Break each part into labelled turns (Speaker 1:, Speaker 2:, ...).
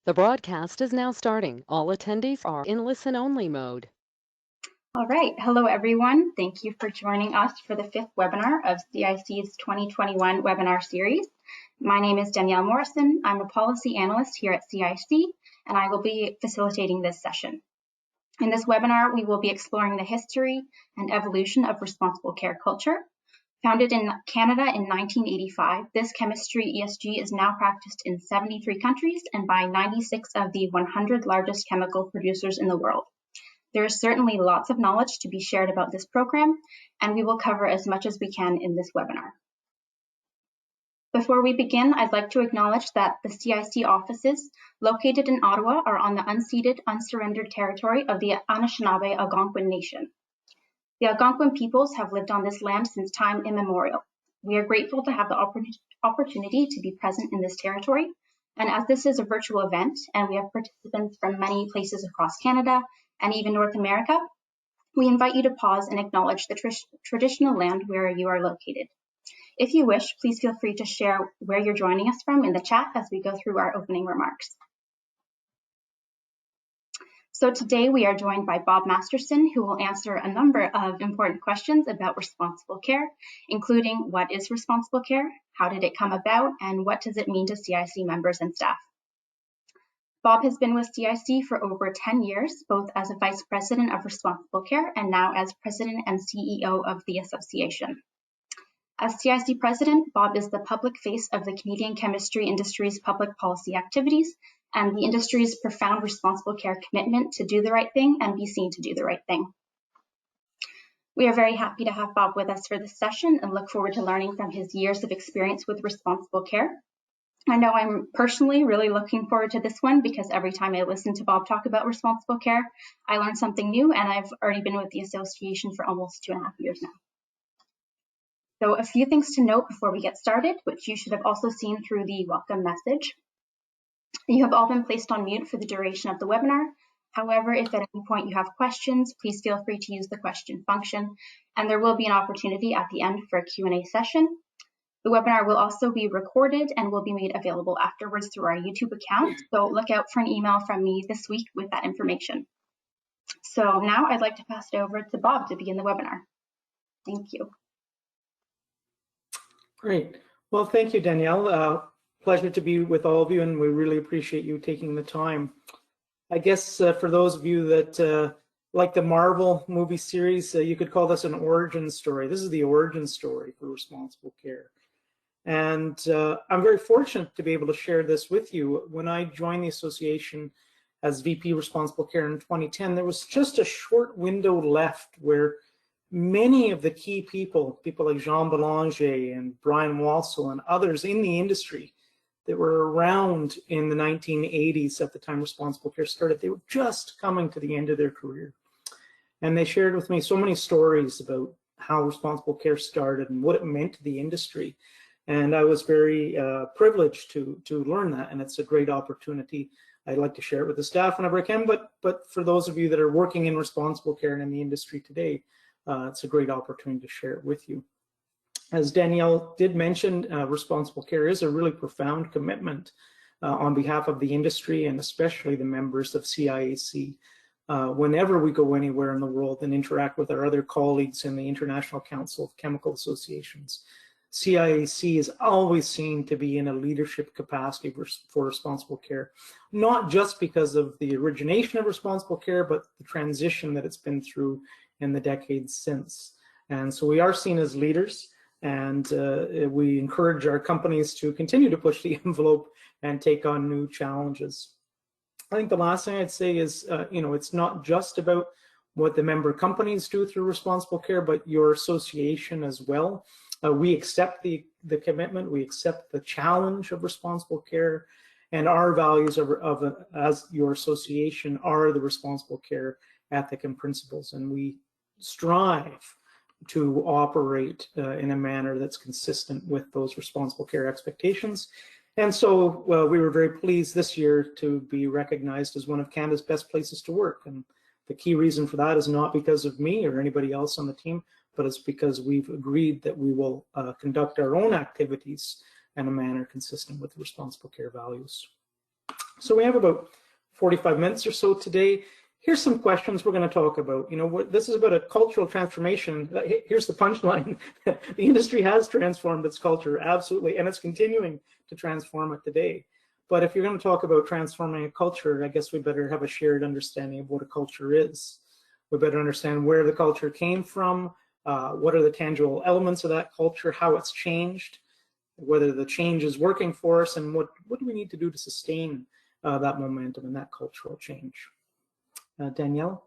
Speaker 1: The broadcast is now starting. All attendees are in listen-only mode.
Speaker 2: All right. Hello, everyone. Thank you for joining us for the fifth webinar of CIAC's 2021 webinar series. My name is Danielle Morrison. I'm a policy analyst here at CIAC, and I will be facilitating this session. In this webinar, we will be exploring the history and evolution of responsible care culture. Founded in Canada in 1985, this chemistry ESG is now practiced in 73 countries and by 96 of the 100 largest chemical producers in the world. There is certainly lots of knowledge to be shared about this program, and we will cover as much as we can in this webinar. Before we begin, I'd like to acknowledge that the CIAC offices located in Ottawa are on the unceded, unsurrendered territory of the Anishinaabe Algonquin Nation. The Algonquin peoples have lived on this land since time immemorial. We are grateful to have the opportunity to be present in this territory, and as this is a virtual event and we have participants from many places across Canada and even North America, we invite you to pause and acknowledge the traditional land where you are located. If you wish, please feel free to share where you're joining us from in the chat as we go through our opening remarks. So today we are joined by Bob Masterson, who will answer a number of important questions about responsible care, including what is responsible care, how did it come about, and what does it mean to CIAC members and staff. Bob has been with CIAC for over 10 years, both as a Vice President of Responsible Care and now as President and CEO of the association. As CIAC President, Bob is the public face of the Canadian chemistry industry's public policy activities and the industry's profound responsible care commitment to do the right thing and be seen to do the right thing. We are very happy to have Bob with us for this session and look forward to learning from his years of experience with responsible care. I know I'm personally really looking forward to this one because every time I listen to Bob talk about responsible care, I learn something new, and I've already been with the association for almost 2.5 years now. So a few things to note before we get started, which you should have also seen through the welcome message. You have all been placed on mute for the duration of the webinar. However, if at any point you have questions, please feel free to use the question function, and there will be an opportunity at the end for a Q&A session. The webinar will also be recorded and will be made available afterwards through our YouTube account, so look out for an email from me this week with that information. So now I'd like to pass it over to Bob to begin the webinar. Thank you.
Speaker 3: Great. Well, thank you, Danielle. Pleasure to be with all of you, and we really appreciate you taking the time. I guess for those of you that like the Marvel movie series, you could call this an origin story. This is the origin story for responsible care. And I'm very fortunate to be able to share this with you. When I joined the association as VP Responsible Care in 2010, there was just a short window left where many of the key people like Jean Belanger and Brian Walsall and others in the industry that were around in the 1980s at the time responsible care started, they were just coming to the end of their career. And they shared with me so many stories about how responsible care started and what it meant to the industry. And I was very privileged to learn that, and it's a great opportunity. I'd like to share it with the staff whenever I can, but for those of you that are working in responsible care and in the industry today, it's a great opportunity to share it with you. As Danielle did mention, responsible care is a really profound commitment on behalf of the industry and especially the members of CIAC. Whenever we go anywhere in the world and interact with our other colleagues in the International Council of Chemical Associations, CIAC is always seen to be in a leadership capacity for responsible care, not just because of the origination of responsible care, but the transition that it's been through in the decades since. And so we are seen as leaders, and we encourage our companies to continue to push the envelope and take on new challenges. I think the last thing I'd say is, it's not just about what the member companies do through responsible care, but your association as well. We accept the commitment, we accept the challenge of responsible care, and our values as your association are the responsible care ethic and principles, and we strive to operate in a manner that's consistent with those responsible care expectations. And so we were very pleased this year to be recognized as one of Canada's best places to work. And the key reason for that is not because of me or anybody else on the team, but it's because we've agreed that we will conduct our own activities in a manner consistent with responsible care values. So we have about 45 minutes or so today. Here's some questions we're going to talk about. You know, this is about a cultural transformation. Here's the punchline. The industry has transformed its culture, absolutely, and it's continuing to transform it today. But if you're going to talk about transforming a culture, I guess we better have a shared understanding of what a culture is. We better understand where the culture came from, what are the tangible elements of that culture, how it's changed, whether the change is working for us, and what do we need to do to sustain that momentum and that cultural change. Danielle?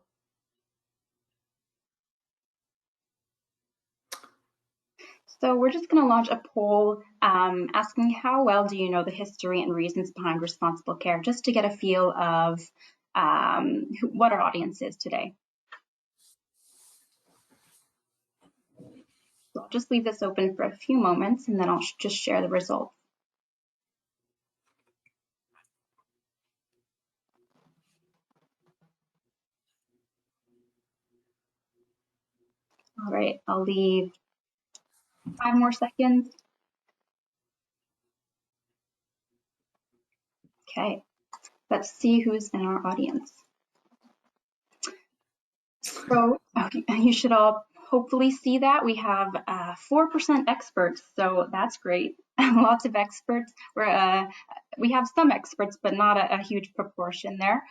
Speaker 2: So we're just going to launch a poll asking how well do you know the history and reasons behind responsible care, just to get a feel of what our audience is today. So I'll just leave this open for a few moments and then I'll just share the results. All right, I'll leave 5 more seconds. Okay, let's see who's in our audience. So okay, you should all hopefully see that we have 4% experts, so that's great. Lots of experts. We have some experts, but not a huge proportion there.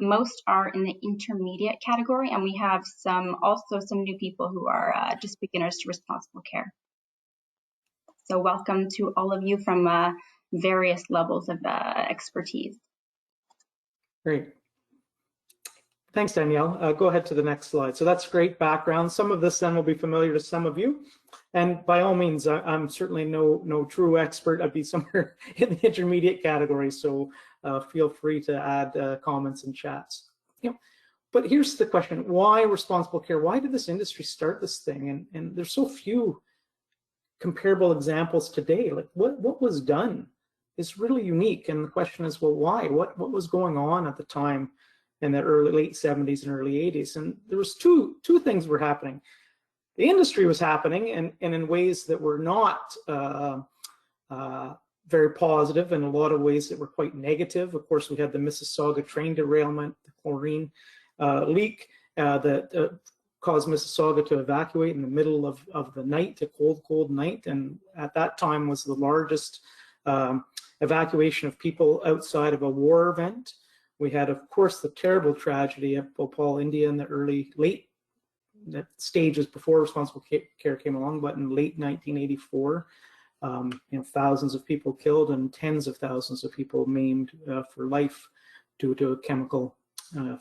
Speaker 2: Most are in the intermediate category, and we have also some new people who are just beginners to responsible care. So welcome to all of you from various levels of expertise.
Speaker 3: Great. Thanks, Danielle. Go ahead to the next slide. So that's great background. Some of this then will be familiar to some of you. And by all means, I'm certainly no true expert. I'd be somewhere in the intermediate category. So feel free to add comments and chats. You know, but here's the question: why responsible care? Why did this industry start this thing? And there's so few comparable examples today. Like what was done is really unique. And the question is, well, why? What was going on at the time in the late 70s and early 80s? And there was two things were happening. The industry was happening and in ways that were not very positive, in a lot of ways that were quite negative. Of course, we had the Mississauga train derailment, the chlorine leak that caused Mississauga to evacuate in the middle of the night, a cold night. And at that time was the largest evacuation of people outside of a war event. We had, of course, the terrible tragedy of Bhopal, India in the late stages before responsible care came along, but in late 1984, thousands of people killed and tens of thousands of people maimed for life due to a chemical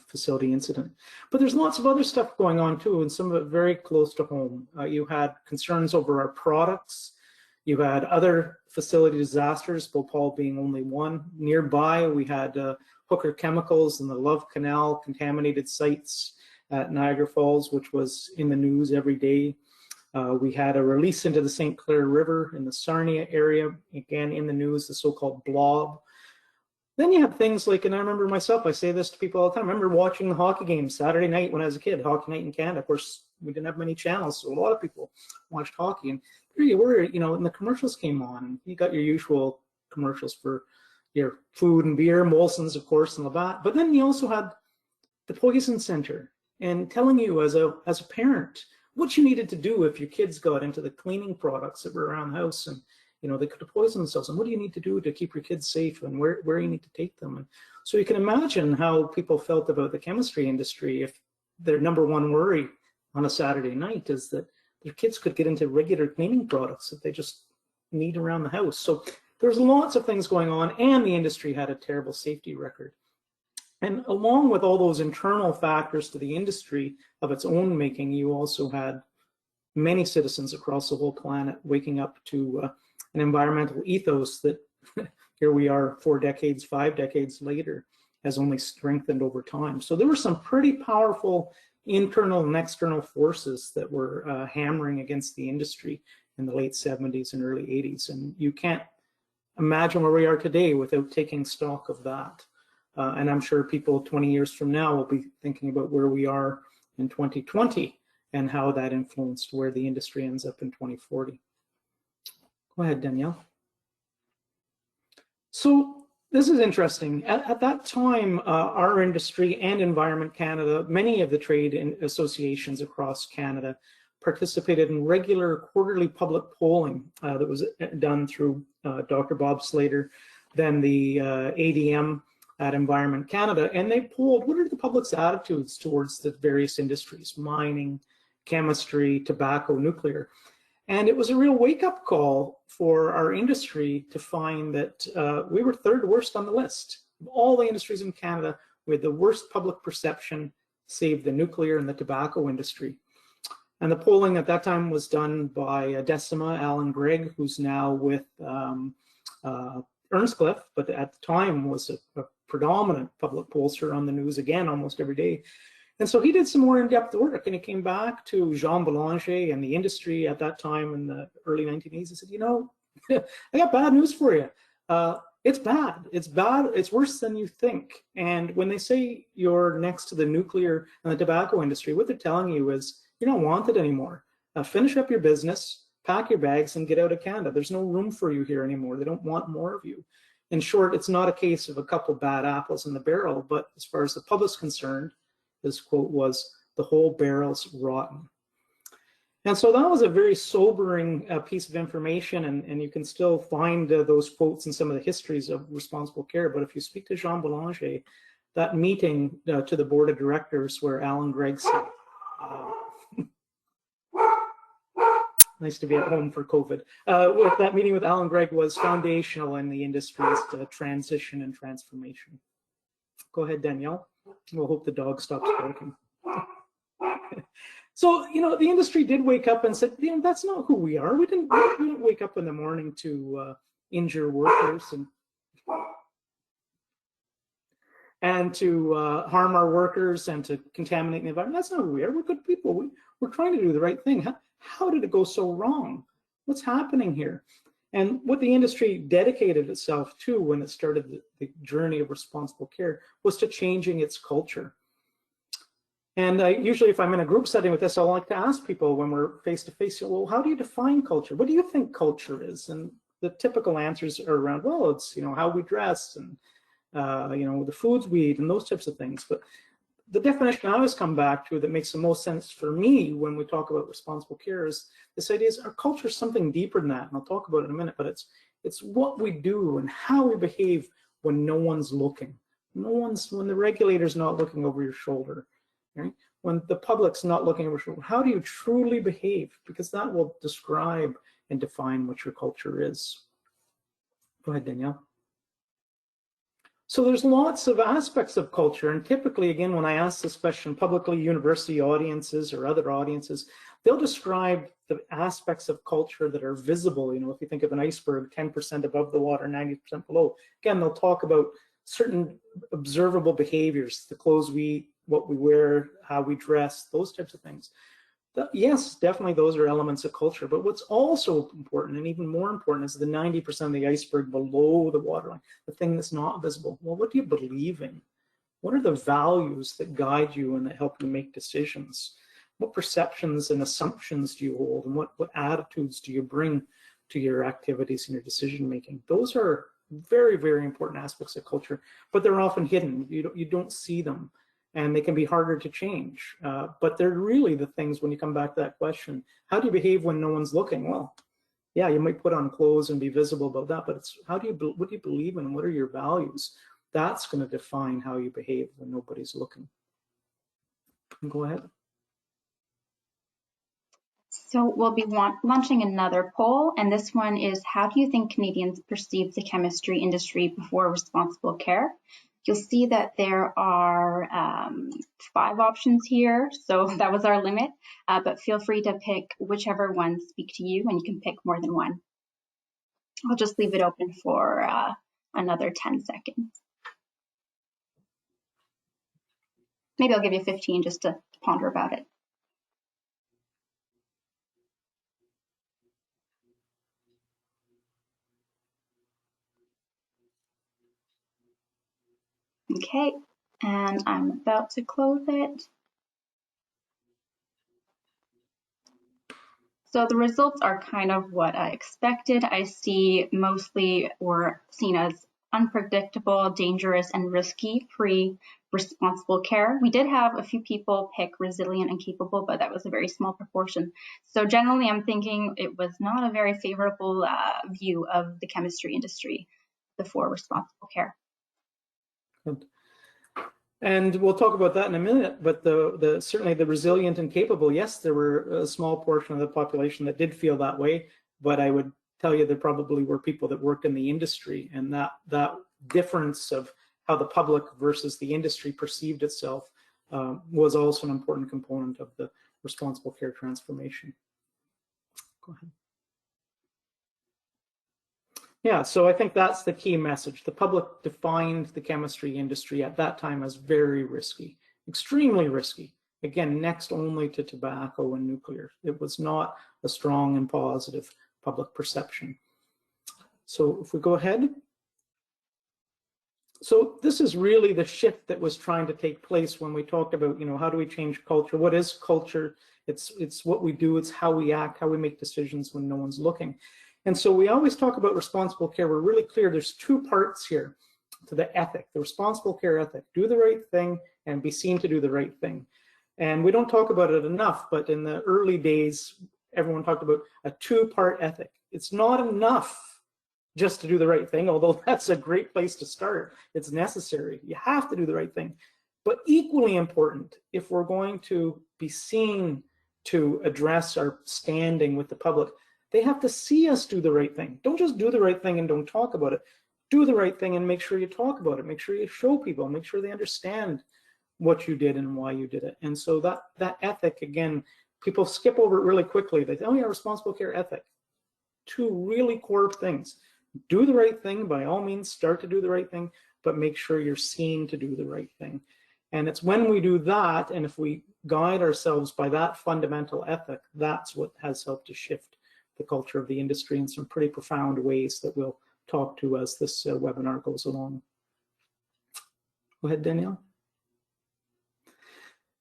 Speaker 3: facility incident. But there's lots of other stuff going on too, and some of it very close to home. You had concerns over our products. You had other facility disasters, Bhopal being only one. Nearby, we had Hooker Chemicals and the Love Canal contaminated sites at Niagara Falls, which was in the news every day. We had a release into the St. Clair River in the Sarnia area, again in the news, the so-called blob. Then you have things like, and I remember myself, I say this to people all the time, I remember watching the hockey games Saturday night when I was a kid, Hockey Night in Canada. Of course, we didn't have many channels, so a lot of people watched hockey. And here you were, and the commercials came on, and you got your usual commercials for your food and beer, Molson's, of course, and Labatt. But then you also had the Poison Center, and telling you as a parent what you needed to do if your kids got into the cleaning products that were around the house, and they could poison themselves, and what do you need to do to keep your kids safe, and where you need to take them. And so you can imagine how people felt about the chemistry industry if their number one worry on a Saturday night is that their kids could get into regular cleaning products that they just need around the house. So there's lots of things going on, and the industry had a terrible safety record. And along with all those internal factors to the industry of its own making, you also had many citizens across the whole planet waking up to an environmental ethos that here we are 4 decades, 5 decades later, has only strengthened over time. So there were some pretty powerful internal and external forces that were hammering against the industry in the late 70s and early 80s. And you can't imagine where we are today without taking stock of that. And I'm sure people 20 years from now will be thinking about where we are in 2020 and how that influenced where the industry ends up in 2040. Go ahead, Danielle. So This is interesting. At that time, our industry and Environment Canada, many of the trade associations across Canada participated in regular quarterly public polling that was done through Dr. Bob Slater, then the ADM at Environment Canada, and they polled what are the public's attitudes towards the various industries, mining, chemistry, tobacco, nuclear. And it was a real wake-up call for our industry to find that we were third worst on the list. Of all the industries in Canada, we had the worst public perception, save the nuclear and the tobacco industry. And the polling at that time was done by Decima, Alan Gregg, who's now with Earnscliffe, but at the time was a predominant public pollster on the news again almost every day. And so he did some more in-depth work, and he came back to Jean Belanger and the industry at that time in the early 1980s. He said, you know, I got bad news for you. It's bad. It's bad. It's worse than you think. And when they say you're next to the nuclear and the tobacco industry, what they're telling you is you're not wanted anymore. Finish up your business, pack your bags, and get out of Canada. There's no room for you here anymore. They don't want more of you. In short, it's not a case of a couple bad apples in the barrel, but as far as the public's concerned, this quote was, the whole barrel's rotten. And so that was a very sobering piece of information, and you can still find those quotes in some of the histories of responsible care. But if you speak to Jean Belanger, that meeting to the board of directors where Alan Gregg said, nice to be at home for COVID, with that meeting with Alan Gregg was foundational in the industry's transition and transformation. Go ahead, Danielle. We'll hope the dog stops barking. So, you know, the industry did wake up and said, you know, that's not who we are. We didn't wake up in the morning to injure workers and to harm our workers and to contaminate the environment. That's not who we are. We're good people. We're trying to do the right thing. How did it go so wrong? What's happening here? And what the industry dedicated itself to when it started the journey of responsible care was to changing its culture. And usually if I'm in a group setting with this, I like to ask people when we're face to face, well, how do you define culture? What do you think culture is? And the typical answers are around, well, it's, you know, how we dress and, you know, the foods we eat and those types of things. But the definition I always come back to that makes the most sense for me when we talk about responsible care is this idea is our culture is something deeper than that, and I'll talk about it in a minute, but it's what we do and how we behave when no one's looking. When the regulator's not looking over your shoulder, right? When the public's not looking over your shoulder, how do you truly behave? Because that will describe and define what your culture is. Go ahead, Danielle. So there's lots of aspects of culture, and typically, again, when I ask this question publicly, university audiences or other audiences, they'll describe the aspects of culture that are visible. You know, if you think of an iceberg, 10% above the water, 90% below. Again, they'll talk about certain observable behaviors, the clothes we eat, what we wear, how we dress, those types of things. Yes, definitely those are elements of culture, but what's also important and even more important is the 90% of the iceberg below the waterline, the thing that's not visible. Well, what do you believe in? What are the values that guide you and that help you make decisions? What perceptions and assumptions do you hold, and what attitudes do you bring to your activities and your decision making? Those are very, very important aspects of culture, but they're often hidden. You don't see them. And they can be harder to change. But they're really the things when you come back to that question, how do you behave when no one's looking? Well, yeah, you might put on clothes and be visible about that, but it's what do you believe in? What are your values? That's going to define how you behave when nobody's looking. Go ahead.
Speaker 2: So we'll be launching another poll, and this one is, how do you think Canadians perceive the chemistry industry before responsible care? You'll see that there are 5 options here, so that was our limit, but feel free to pick whichever ones speak to you, and you can pick more than one. I'll just leave it open for another 10 seconds. Maybe I'll give you 15 just to ponder about it. Okay, and I'm about to close it. So the results are kind of what I expected. I see mostly were seen as unpredictable, dangerous, and risky pre-responsible care. We did have a few people pick resilient and capable, but that was a very small proportion. So generally, I'm thinking it was not a very favorable view of the chemistry industry before responsible care.
Speaker 3: Good. And we'll talk about that in a minute, but certainly the resilient and capable, yes, there were a small portion of the population that did feel that way, but I would tell you there probably were people that worked in the industry, and that difference of how the public versus the industry perceived itself was also an important component of the responsible care transformation. Go ahead. Yeah, so I think that's the key message. The public defined the chemistry industry at that time as very risky, extremely risky. Again, next only to tobacco and nuclear. It was not a strong and positive public perception. So if we go ahead. So this is really the shift that was trying to take place when we talked about, how do we change culture? What is culture? It's what we do, it's how we act, how we make decisions when no one's looking. And so we always talk about responsible care. We're really clear there's two parts here to the ethic, the responsible care ethic. Do the right thing and be seen to do the right thing. And we don't talk about it enough, but in the early days, everyone talked about a two-part ethic. It's not enough just to do the right thing, although that's a great place to start. It's necessary. You have to do the right thing. But equally important, if we're going to be seen to address our standing with the public, they have to see us do the right thing. Don't just do the right thing and don't talk about it. Do the right thing and make sure you talk about it. Make sure you show people, make sure they understand what you did and why you did it. And so that ethic, again, people skip over it really quickly. They say, oh yeah, responsible care ethic. Two really core things. Do the right thing, by all means, start to do the right thing, but make sure you're seen to do the right thing. And it's when we do that, and if we guide ourselves by that fundamental ethic, that's what has helped to shift the culture of the industry in some pretty profound ways that we'll talk to as this webinar goes along. Go ahead, Danielle.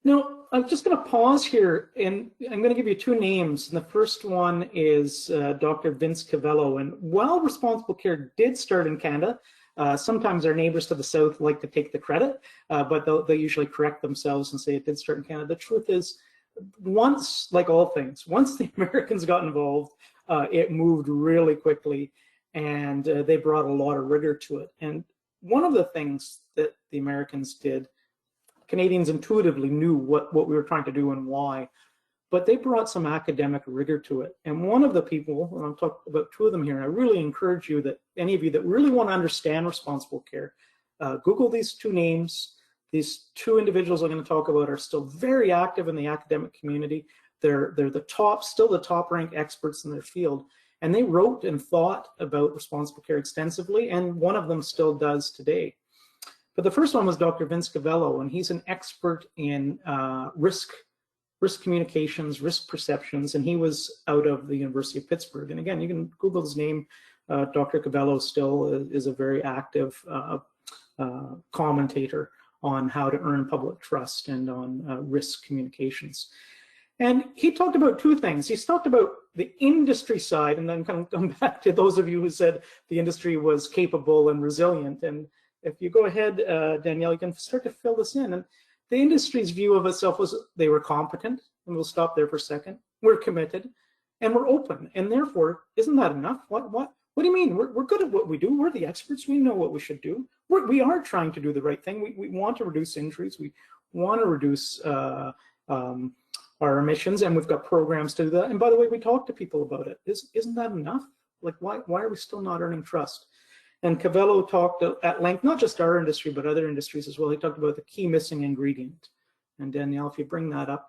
Speaker 3: Now, I'm just going to pause here, and I'm going to give you two names. And the first one is Dr. Vince Cavello. And while responsible care did start in Canada, sometimes our neighbors to the south like to take the credit, but they'll usually correct themselves and say it did start in Canada. The truth is, once, like all things, once the Americans got involved, it moved really quickly, and they brought a lot of rigor to it. And one of the things that the Americans did, Canadians intuitively knew what we were trying to do and why, but they brought some academic rigor to it. And one of the people, and I'll talk about two of them here, and I really encourage you that any of you that really want to understand responsible care, Google these two names. These two individuals I'm going to talk about are still very active in the academic community. They're still the top ranked experts in their field. And they wrote and thought about responsible care extensively, and one of them still does today. But the first one was Dr. Vince Cavello, and he's an expert in risk communications, risk perceptions, and he was out of the University of Pittsburgh. And again, you can Google his name. Dr. Cavello still is a very active commentator on how to earn public trust and on risk communications. And he talked about two things. He's talked about the industry side, and then kind of come back to those of you who said the industry was capable and resilient. And if you go ahead, Danielle, you can start to fill this in. And the industry's view of itself was they were competent, and we'll stop there for a second. We're committed, and we're open. And therefore, isn't that enough? What do you mean? We're good at what we do. We're the experts. We know what we should do. We are trying to do the right thing. We want to reduce injuries. We want to reduce our emissions, and we've got programs to do that. And by the way, we talk to people about it. Isn't that enough? Like, why are we still not earning trust? And Cavello talked at length, not just our industry, but other industries as well. He talked about the key missing ingredient. And Danielle, if you bring that up.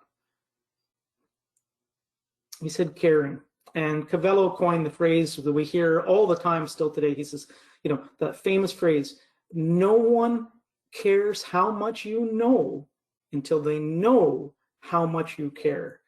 Speaker 3: He said caring. And Cavello coined the phrase that we hear all the time still today. He says, that famous phrase, no one cares how much you know until they know how much you care.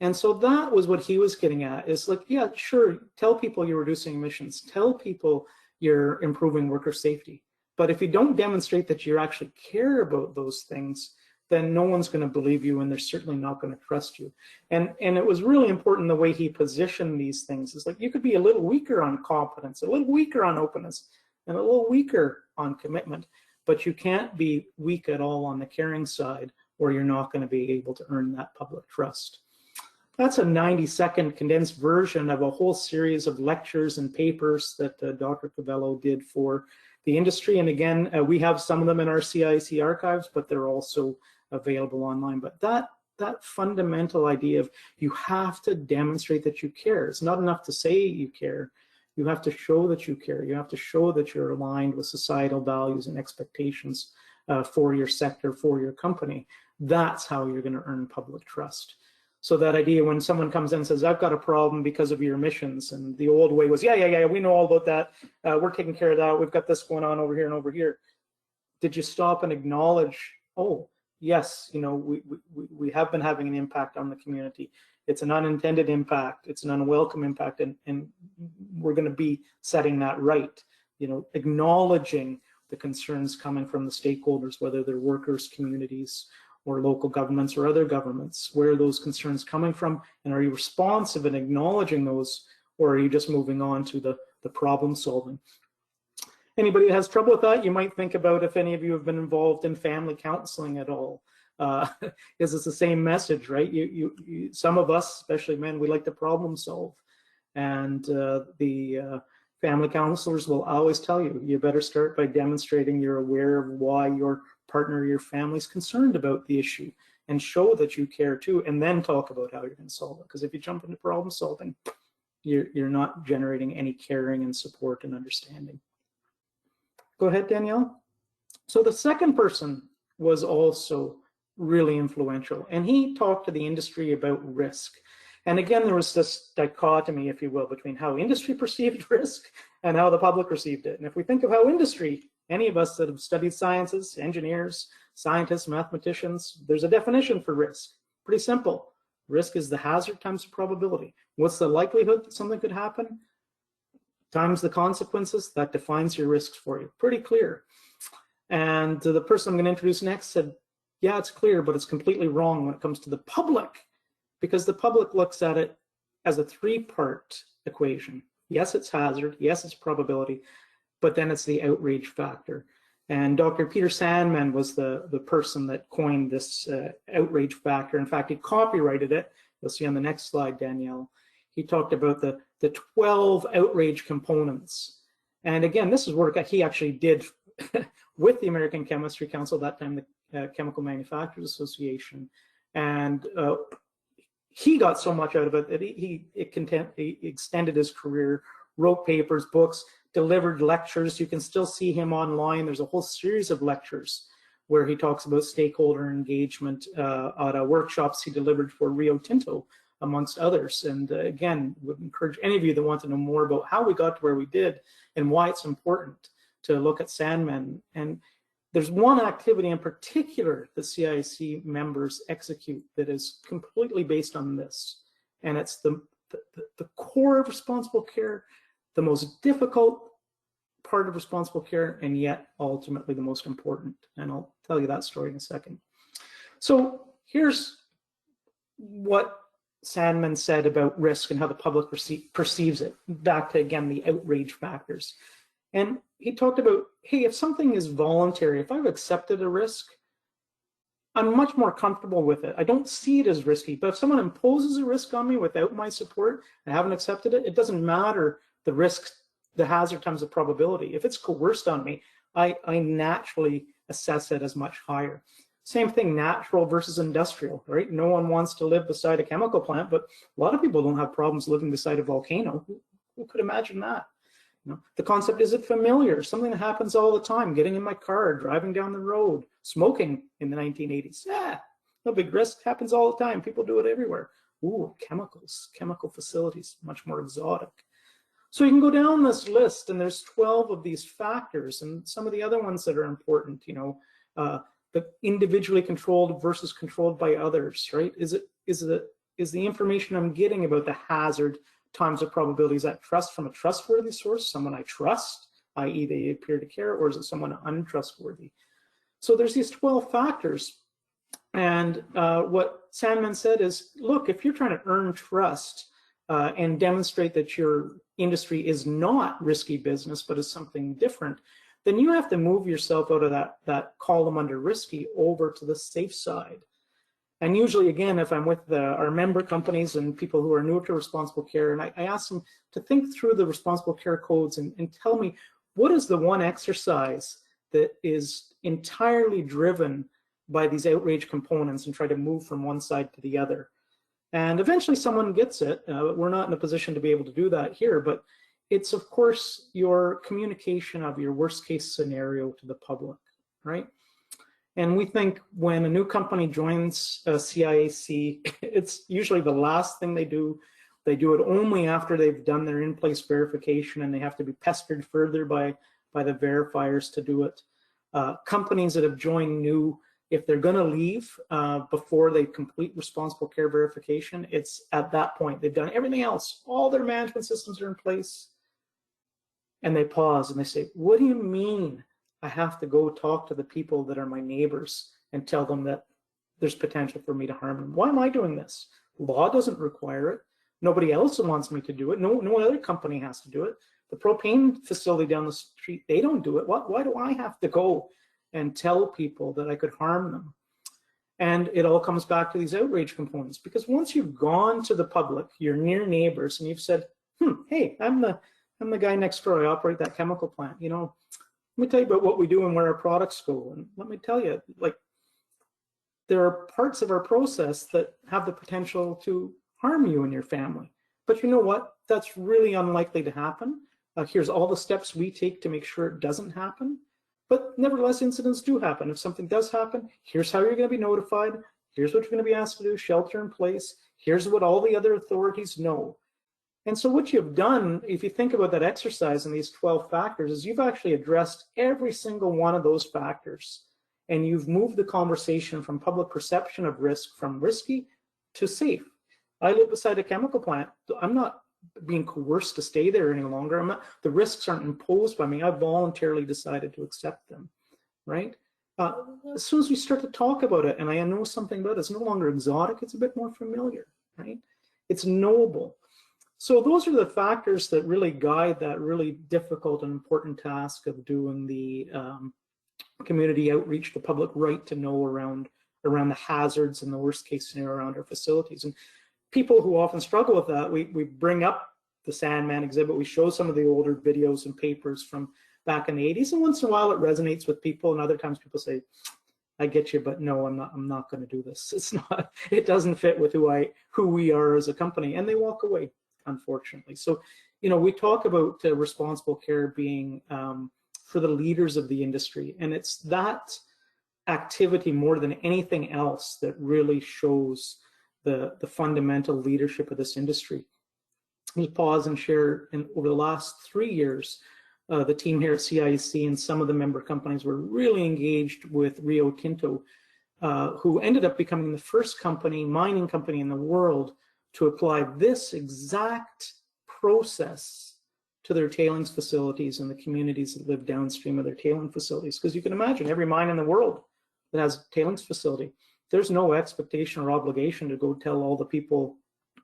Speaker 3: And so that was what he was getting at, is like, yeah, sure, tell people you're reducing emissions, tell people you're improving worker safety. But if you don't demonstrate that you actually care about those things, then no one's going to believe you, and they're certainly not going to trust you. And it was really important the way he positioned these things. Is like, you could be a little weaker on competence, a little weaker on openness, and a little weaker on commitment, but you can't be weak at all on the caring side, or you're not going to be able to earn that public trust. That's a 90-second condensed version of a whole series of lectures and papers that Dr. Covello did for the industry. And again, we have some of them in our CIAC archives, but they're also available online. But that fundamental idea of you have to demonstrate that you care. It's not enough to say you care. You have to show that you care. You have to show that you're aligned with societal values and expectations for your sector, for your company. That's how you're going to earn public trust. So that idea when someone comes in and says, I've got a problem because of your emissions, and the old way was, yeah, we know all about that. We're taking care of that. We've got this going on over here and over here. Did you stop and acknowledge, oh, yes, you know, we have been having an impact on the community. It's an unintended impact. It's an unwelcome impact, and we're going to be setting that right. You know, acknowledging the concerns coming from the stakeholders, whether they're workers, communities, or local governments or other governments. Where are those concerns coming from? And are you responsive in acknowledging those, or are you just moving on to the problem solving? Anybody that has trouble with that, you might think about if any of you have been involved in family counseling at all. Is it's the same message, right? Some of us, especially men, we like to problem solve. And the family counselors will always tell you, you better start by demonstrating you're aware of why your partner or your family is concerned about the issue, and show that you care too, and then talk about how you're going to solve it. Because if you jump into problem solving, you're not generating any caring and support and understanding. Go ahead, Danielle. So the second person was also really influential, and he talked to the industry about risk. And again, there was this dichotomy, if you will, between how industry perceived risk and how the public received it. And if we think of how industry, any of us that have studied sciences, engineers, scientists, mathematicians, there's a definition for risk. Pretty simple. Risk is the hazard times the probability. What's the likelihood that something could happen? Times the consequences. That defines your risks for you. Pretty clear. And the person I'm going to introduce next said, yeah, it's clear, but it's completely wrong when it comes to the public, because the public looks at it as a three-part equation. Yes, it's hazard. Yes, it's probability. But then it's the outrage factor. And Dr. Peter Sandman was the person that coined this outrage factor. In fact, he copyrighted it. You'll see on the next slide, Danielle. He talked about the 12 outrage components. And again, this is work that he actually did with the American Chemistry Council, that time the Chemical Manufacturers Association. And he got so much out of it that he extended his career, wrote papers, books, delivered lectures. You can still see him online. There's a whole series of lectures where he talks about stakeholder engagement at workshops he delivered for Rio Tinto, amongst others. And again, would encourage any of you that want to know more about how we got to where we did and why it's important to look at Sandman. And there's one activity in particular that CIAC members execute that is completely based on this. And it's the core of responsible care, the most difficult part of responsible care, and yet ultimately the most important. And I'll tell you that story in a second. So here's what Sandman said about risk and how the public perceives it, back to, again, the outrage factors. And he talked about, hey, if something is voluntary, if I've accepted a risk, I'm much more comfortable with it. I don't see it as risky. But if someone imposes a risk on me without my support, I haven't accepted it, it doesn't matter the risk, the hazard times the probability. If it's coerced on me, I naturally assess it as much higher. Same thing, natural versus industrial, right? No one wants to live beside a chemical plant, but a lot of people don't have problems living beside a volcano. Who could imagine that? You know, the concept, is it familiar? Something that happens all the time, getting in my car, driving down the road, smoking in the 1980s. Yeah, no big risk, happens all the time. People do it everywhere. Ooh, chemicals, chemical facilities, much more exotic. So you can go down this list, and there's 12 of these factors, and some of the other ones that are important, you know, the individually controlled versus controlled by others, right? Is the information I'm getting about the hazard times the probability, is that trust from a trustworthy source, someone I trust, i.e. they appear to care, or is it someone untrustworthy? So there's these 12 factors. And what Sandman said is, look, if you're trying to earn trust, and demonstrate that your industry is not risky business, but is something different, then you have to move yourself out of that column under risky over to the safe side. And usually, again, if I'm with our member companies and people who are new to responsible care, and I ask them to think through the responsible care codes and tell me, what is the one exercise that is entirely driven by these outrage components, and try to move from one side to the other. And eventually someone gets it. We're not in a position to be able to do that here, but it's, of course, your communication of your worst case scenario to the public, right? And we think when a new company joins CIAC, it's usually the last thing they do. They do it only after they've done their in-place verification, and they have to be pestered further by the verifiers to do it. Companies that have joined new, if they're going to leave before they complete responsible care verification, it's at that point. They've done everything else. All their management systems are in place. And they pause and they say, what do you mean I have to go talk to the people that are my neighbors and tell them that there's potential for me to harm them? Why am I doing this? Law doesn't require it. Nobody else wants me to do it. No other company has to do it. The propane facility down the street, they don't do it. Why do I have to go and tell people that I could harm them? And it all comes back to these outrage components, because once you've gone to the public, your near neighbors, and you've said, hey, I'm the guy next door, I operate that chemical plant, you know, let me tell you about what we do and where our products go. And let me tell you, like, there are parts of our process that have the potential to harm you and your family. But you know what? That's really unlikely to happen. Here's all the steps we take to make sure it doesn't happen. But nevertheless, incidents do happen. If something does happen, here's how you're going to be notified. Here's what you're going to be asked to do, shelter in place. Here's what all the other authorities know. And so what you've done, if you think about that exercise in these 12 factors, is you've actually addressed every single one of those factors. And you've moved the conversation from public perception of risk from risky to safe. I live beside a chemical plant. I'm not being coerced to stay there any longer. The risks aren't imposed by me. I voluntarily decided to accept them, right? As soon as we start to talk about it, and I know something about it, it's no longer exotic, it's a bit more familiar, right? It's knowable. So those are the factors that really guide that really difficult and important task of doing the community outreach, the public right to know around the hazards and the worst case scenario around our facilities. And people who often struggle with that, we bring up the Sandman exhibit, we show some of the older videos and papers from back in the 80s, and once in a while it resonates with people, and other times people say, I get you, but no, I'm not going to do this. It's not, it doesn't fit with who we are as a company, and they walk away, unfortunately. So, you know, we talk about responsible care being for the leaders of the industry, and it's that activity more than anything else that really shows the fundamental leadership of this industry. Let me pause and share, over the last 3 years, the team here at CIAC and some of the member companies were really engaged with Rio Tinto, who ended up becoming the first mining company in the world to apply this exact process to their tailings facilities and the communities that live downstream of their tailing facilities. Because you can imagine, every mine in the world that has a tailings facility, there's no expectation or obligation to go tell all the people,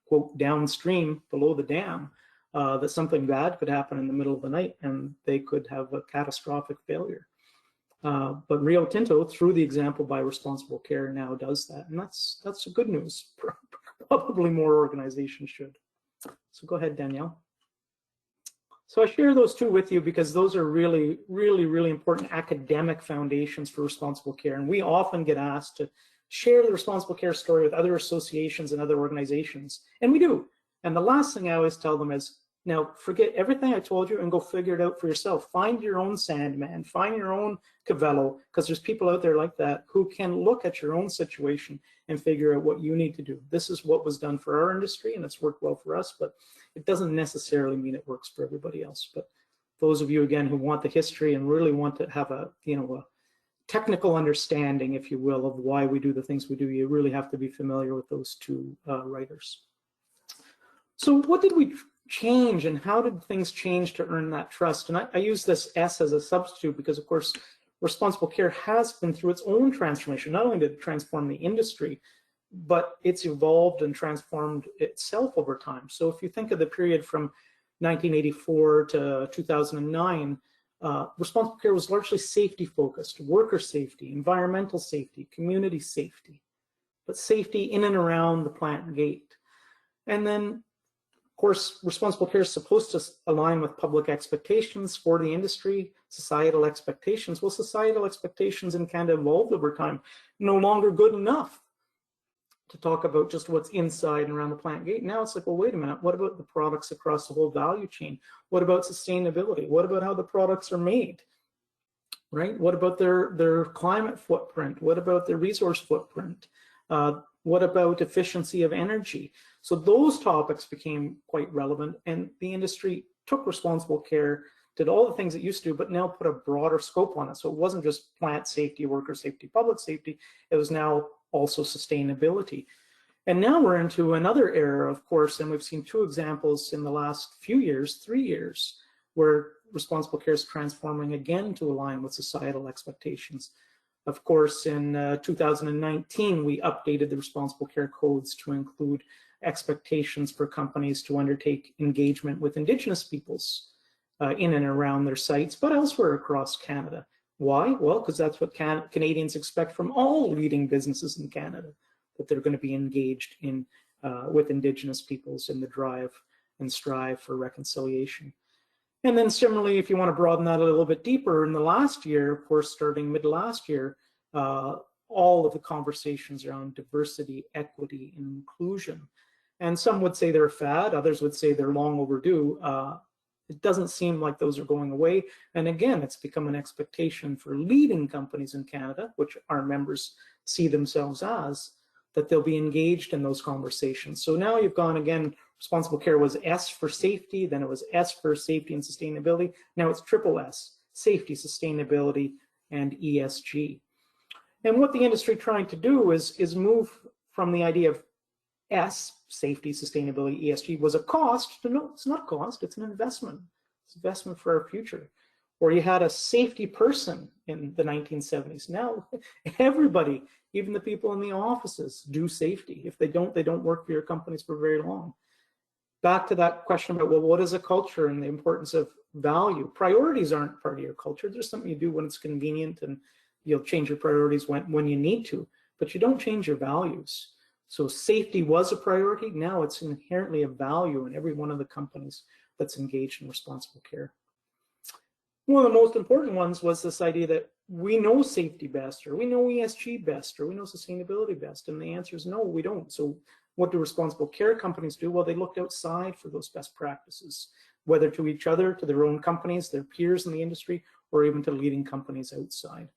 Speaker 3: quote, downstream below the dam that something bad could happen in the middle of the night and they could have a catastrophic failure. But Rio Tinto, through the example by responsible care, now does that. And that's good news. Probably more organizations should. So go ahead, Danielle. So I share those two with you because those are really, really, really important academic foundations for responsible care. And we often get asked to share the responsible care story with other associations and other organizations. And we do. And the last thing I always tell them is, now forget everything I told you and go figure it out for yourself. Find your own Sandman, find your own Cavello, because there's people out there like that who can look at your own situation and figure out what you need to do. This is what was done for our industry and it's worked well for us, but it doesn't necessarily mean it works for everybody else. But those of you, again, who want the history and really want to have a technical understanding, if you will, of why we do the things we do, you really have to be familiar with those two writers. So what did we change and how did things change to earn that trust? And I use this S as a substitute because, of course, responsible care has been through its own transformation. Not only did it transform the industry, but it's evolved and transformed itself over time. So if you think of the period from 1984 to 2009, responsible care was largely safety focused, worker safety, environmental safety, community safety, but safety in and around the plant gate. And then, of course, responsible care is supposed to align with public expectations for the industry, societal expectations. Well, societal expectations in Canada evolved over time. No longer good enough to talk about just what's inside and around the plant gate. Now it's like, well, wait a minute, what about the products across the whole value chain? What about sustainability? What about how the products are made, right? What about their climate footprint? What about their resource footprint? What about efficiency of energy? So those topics became quite relevant, and the industry took responsible care, did all the things it used to, but now put a broader scope on it. So it wasn't just plant safety, worker safety, public safety. It was now also sustainability. And now we're into another era, of course, and we've seen two examples in the last few years, 3 years, where responsible care is transforming again to align with societal expectations. Of course, in 2019, we updated the responsible care codes to include expectations for companies to undertake engagement with Indigenous peoples in and around their sites, but elsewhere across Canada. Why? Well, because that's what Canadians expect from all leading businesses in Canada, that they're going to be engaged in with Indigenous peoples in the drive and strive for reconciliation. And then similarly, if you want to broaden that a little bit deeper, in the last year, of course, starting mid last year, all of the conversations around diversity, equity, and inclusion. And some would say they're a fad, others would say they're long overdue. It doesn't seem like those are going away. And again, it's become an expectation for leading companies in Canada, which our members see themselves as, that they'll be engaged in those conversations. So now you've gone again, responsible care was S for safety, then it was S for safety and sustainability. Now it's triple S, safety, sustainability, and ESG. And what the industry trying to do is move from the idea of S, safety, sustainability, ESG, was a cost to no, it's not a cost, it's an investment. It's an investment for our future. Or you had a safety person in the 1970s. Now everybody, even the people in the offices, do safety. If they don't work for your companies for very long. Back to that question about, well, what is a culture and the importance of value? Priorities aren't part of your culture. There's something you do when it's convenient, and you'll change your priorities when you need to, but you don't change your values. So safety was a priority. Now it's inherently a value in every one of the companies that's engaged in responsible care. One of the most important ones was this idea that we know safety best, or we know ESG best, or we know sustainability best. And the answer is no, we don't. So what do responsible care companies do? Well, they looked outside for those best practices, whether to each other, to their own companies, their peers in the industry, or even to leading companies outside.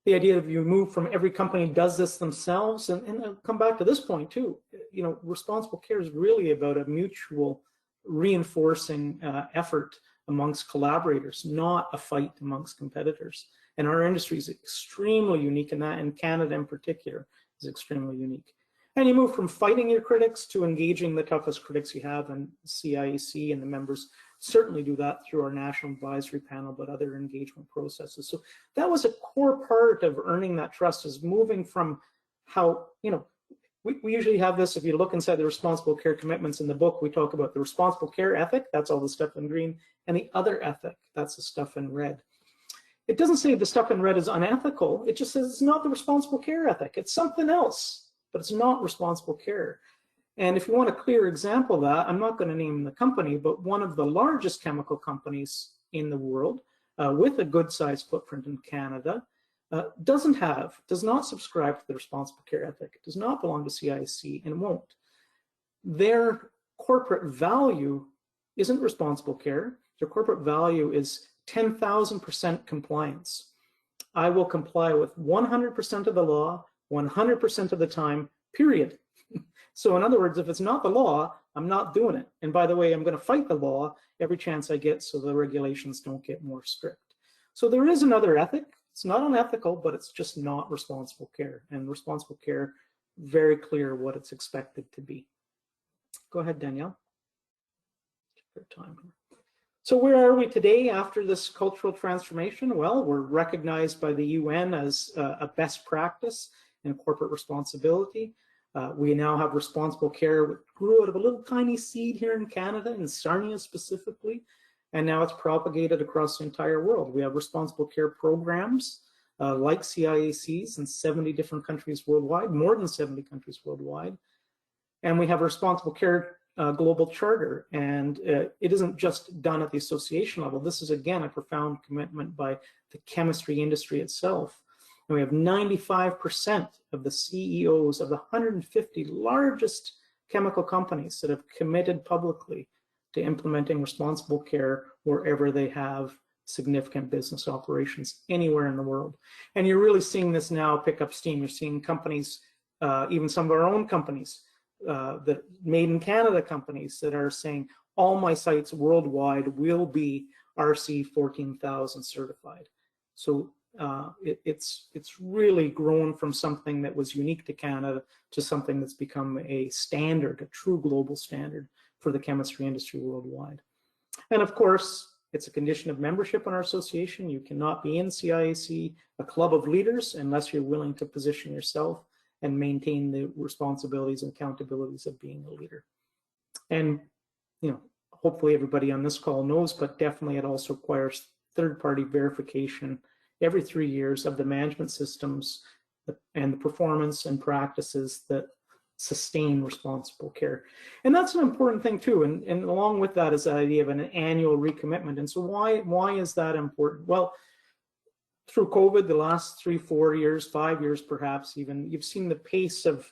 Speaker 3: The idea that you move from every company does this themselves, and I'll come back to this point too. You know, responsible care is really about a mutual reinforcing effort amongst collaborators, not a fight amongst competitors. And our industry is extremely unique in that, and Canada in particular is extremely unique. And you move from fighting your critics to engaging the toughest critics you have, and CIAC and the members certainly do that through our national advisory panel, but other engagement processes. So that was a core part of earning that trust, is moving from how, you know, we usually have this, if you look inside the responsible care commitments in the book, we talk about the responsible care ethic, that's all the stuff in green, and the other ethic, that's the stuff in red. It doesn't say the stuff in red is unethical, it just says it's not the responsible care ethic, it's something else, but it's not responsible care. And if you want a clear example of that, I'm not going to name the company, but one of the largest chemical companies in the world with a good sized footprint in Canada does not subscribe to the responsible care ethic. It does not belong to CIAC and won't. Their corporate value isn't responsible care. Their corporate value is 10,000% compliance. I will comply with 100% of the law, 100% of the time, period. So in other words, if it's not the law, I'm not doing it. And by the way, I'm going to fight the law every chance I get so the regulations don't get more strict. So there is another ethic. It's not unethical, but it's just not responsible care. And responsible care, very clear what it's expected to be. Go ahead, Danielle. So where are we today after this cultural transformation? Well, we're recognized by the UN as a best practice and corporate responsibility. We now have responsible care, which grew out of a little tiny seed here in Canada, in Sarnia specifically, and now it's propagated across the entire world. We have responsible care programs like CIACs in 70 different countries worldwide, more than 70 countries worldwide. And we have a responsible care global charter, and it isn't just done at the association level. This is, again, a profound commitment by the chemistry industry itself. And we have 95% of the CEOs of the 150 largest chemical companies that have committed publicly to implementing responsible care wherever they have significant business operations anywhere in the world. And you're really seeing this now pick up steam. You're seeing companies, even some of our own companies, that made in Canada companies that are saying all my sites worldwide will be RC 14000 certified. So it's really grown from something that was unique to Canada to something that's become a standard, a true global standard for the chemistry industry worldwide. And of course, it's a condition of membership in our association. You cannot be in CIAC, a club of leaders, unless you're willing to position yourself and maintain the responsibilities and accountabilities of being a leader. And, you know, hopefully everybody on this call knows, but definitely it also requires third-party verification every 3 years of the management systems and the performance and practices that sustain responsible care. And that's an important thing too. And along with that is the idea of an annual recommitment. And so why is that important? Well, through COVID, the last 3, 4 years, 5 years perhaps even, you've seen the pace of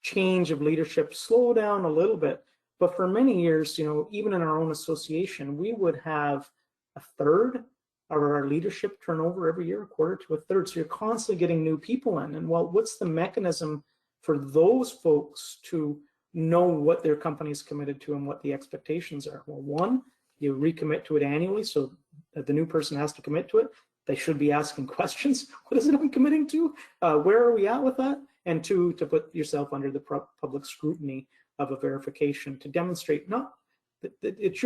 Speaker 3: change of leadership slow down a little bit. But for many years, you know, even in our own association, we would have a third of our leadership turnover every year, a quarter to a third. So you're constantly getting new people in. And well, what's the mechanism for those folks to know what their company is committed to and what the expectations are? Well, one, you recommit to it annually, so that the new person has to commit to it. They should be asking questions. What is it I'm committing to? Where are we at with that? And two, to put yourself under the public scrutiny of a verification to demonstrate not that it's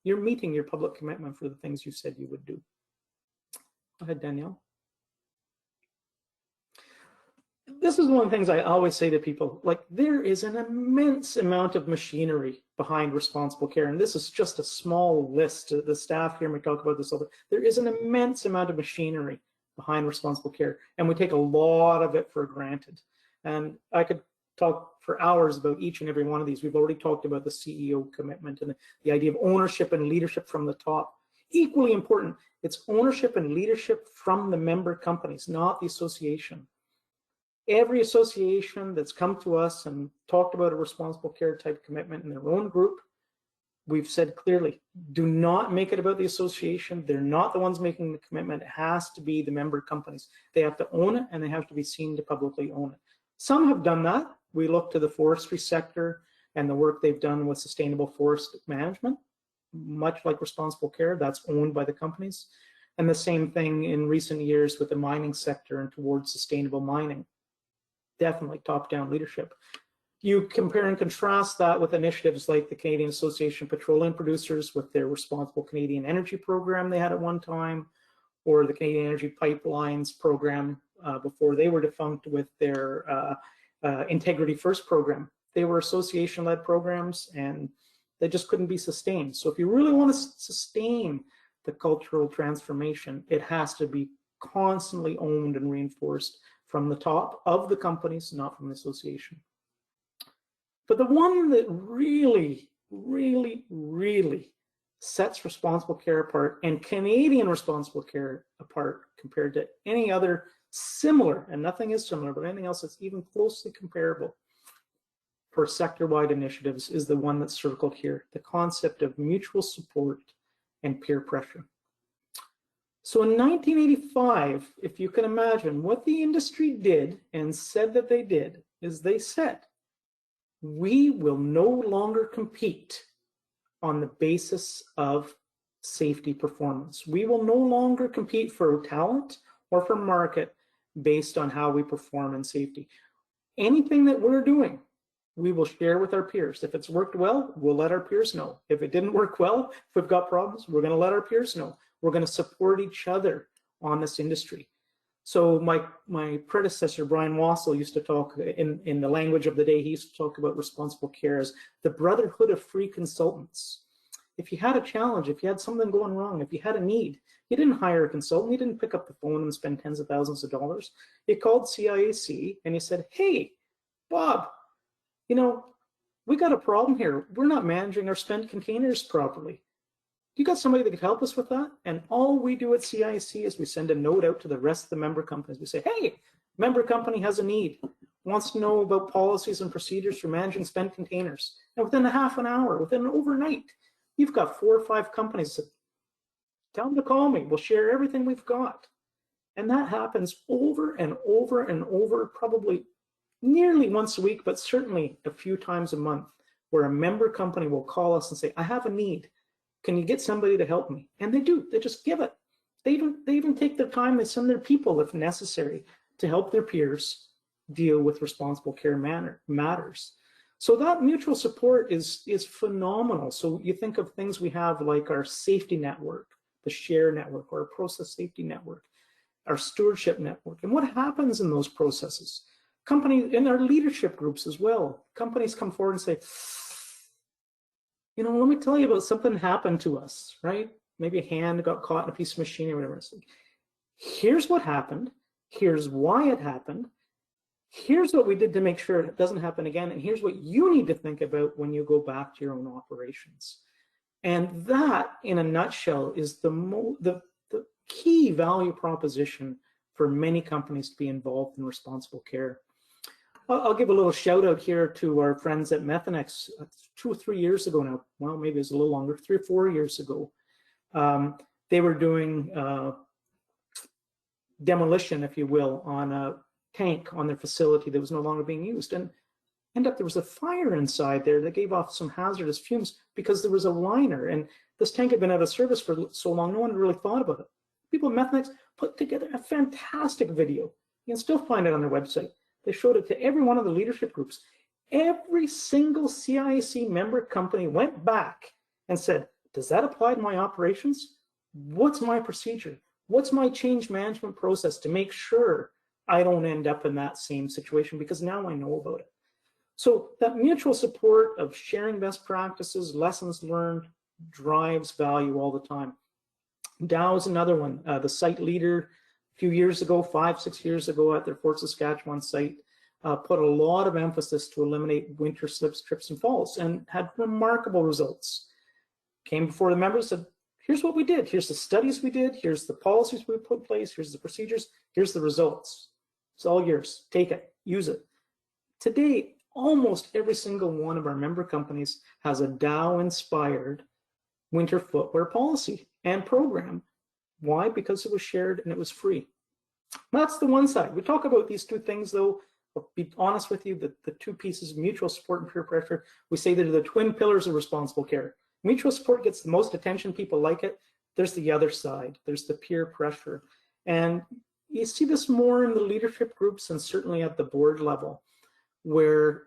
Speaker 3: you're meeting your public commitment for the things you said you would do. Go ahead, Danielle. This is one of the things I always say to people, like, there is an immense amount of machinery behind responsible care. And this is just a small list. The staff here may talk about this all, but there is an immense amount of machinery behind responsible care. And we take a lot of it for granted. And I could talk for hours about each and every one of these. We've already talked about the CEO commitment and the idea of ownership and leadership from the top. Equally important, it's ownership and leadership from the member companies, not the association. Every association that's come to us and talked about a responsible care type commitment in their own group, we've said clearly, do not make it about the association. They're not the ones making the commitment. It has to be the member companies. They have to own it, and they have to be seen to publicly own it. Some have done that. We look to the forestry sector and the work they've done with sustainable forest management, much like responsible care, that's owned by the companies. And the same thing in recent years with the mining sector and towards sustainable mining. Definitely top-down leadership. You compare and contrast that with initiatives like the Canadian Association of Petroleum Producers with their Responsible Canadian Energy program they had at one time, or the Canadian Energy Pipelines program before they were defunct with their Integrity First program. They were association-led programs and they just couldn't be sustained. So if you really want to sustain the cultural transformation, it has to be constantly owned and reinforced from the top of the companies, not from the association. But the one that really, really, really sets responsible care apart, and Canadian responsible care apart compared to any other similar, and nothing is similar, but anything else that's even closely comparable for sector-wide initiatives, is the one that's circled here, the concept of mutual support and peer pressure. So in 1985, if you can imagine, what the industry did and said that they did is they said, we will no longer compete on the basis of safety performance. We will no longer compete for talent or for market based on how we perform in safety. Anything that we're doing, we will share with our peers. If it's worked well, we'll let our peers know. If it didn't work well, if we've got problems, we're going to let our peers know. We're going to support each other on this industry. So my predecessor, Brian Wassell, used to talk in the language of the day, he used to talk about responsible care as the brotherhood of free consultants. If you had a challenge, if you had something going wrong, if you had a need, you didn't hire a consultant, you didn't pick up the phone and spend tens of thousands of dollars. You called CIAC and you said, hey, Bob, you know, we got a problem here. We're not managing our spent containers properly. You got somebody that could help us with that? And all we do at CIAC is we send a note out to the rest of the member companies. We say, hey, member company has a need, wants to know about policies and procedures for managing spent containers. And within a half an hour, within an overnight, you've got 4 or 5 companies that tell them to call me. We'll share everything we've got. And that happens over and over and over, probably nearly once a week, but certainly a few times a month, where a member company will call us and say, I have a need. Can you get somebody to help me? And they do. They just give it. They even take their time. They send their people, if necessary, to help their peers deal with responsible care matters. So that mutual support is phenomenal. So you think of things we have like our safety network, the SHARE network, or our process safety network, our stewardship network. And what happens in those processes? Companies, in our leadership groups as well, companies come forward and say, you know, let me tell you about something happened to us, right? Maybe a hand got caught in a piece of machinery or whatever. It's like, here's what happened. Here's why it happened. Here's what we did to make sure it doesn't happen again. And here's what you need to think about when you go back to your own operations. And that, in a nutshell, is the key value proposition for many companies to be involved in responsible care. I'll give a little shout out here to our friends at Methanex. 2 or 3 years ago now, well, maybe it's a little longer, 3 or 4 years ago, they were doing demolition, if you will, on a tank on their facility that was no longer being used. And ended up there was a fire inside there that gave off some hazardous fumes because there was a liner. And this tank had been out of service for so long, no one had really thought about it. People at Methanex put together a fantastic video. You can still find it on their website. They showed it to every one of the leadership groups. Every single CIAC member company went back and said, does that apply to my operations? What's my procedure? What's my change management process to make sure I don't end up in that same situation, because now I know about it. So that mutual support of sharing best practices, lessons learned, drives value all the time. Dow is another one. The site leader a few years ago, 5, 6 years ago at their Fort Saskatchewan site, put a lot of emphasis to eliminate winter slips, trips, and falls, and had remarkable results. Came before the members, said, here's what we did. Here's the studies we did. Here's the policies we put in place. Here's the procedures. Here's the results. It's all yours. Take it. Use it. Today, almost every single one of our member companies has a Dow-inspired winter footwear policy and program. Why? Because it was shared and it was free. That's the one side. We talk about these 2 things, though. I'll be honest with you, the 2 pieces, mutual support and peer pressure, we say they're the twin pillars of responsible care. Mutual support gets the most attention, people like it. There's the other side, there's the peer pressure. And you see this more in the leadership groups and certainly at the board level, where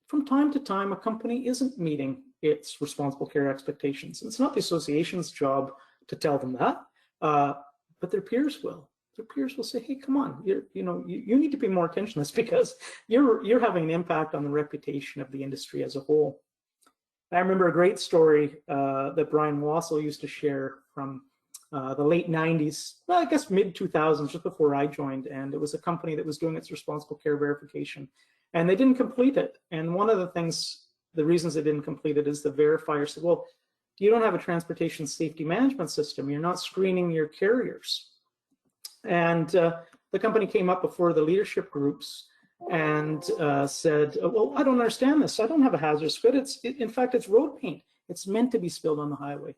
Speaker 3: from time to time a company isn't meeting its responsible care expectations. And it's not the association's job to tell them that, but their peers will. Their peers will say, hey, come on, you need to pay more attention to this because you're having an impact on the reputation of the industry as a whole. I remember a great story that Brian Wassell used to share from the late 90s, well, I guess mid-2000s, just before I joined, and it was a company that was doing its responsible care verification, and they didn't complete it. And one of the reasons they didn't complete it is the verifier said, well, you don't have a transportation safety management system. You're not screening your carriers. And the company came up before the leadership groups and said, well, I don't understand this. I don't have a hazardous good. In fact, it's road paint. It's meant to be spilled on the highway.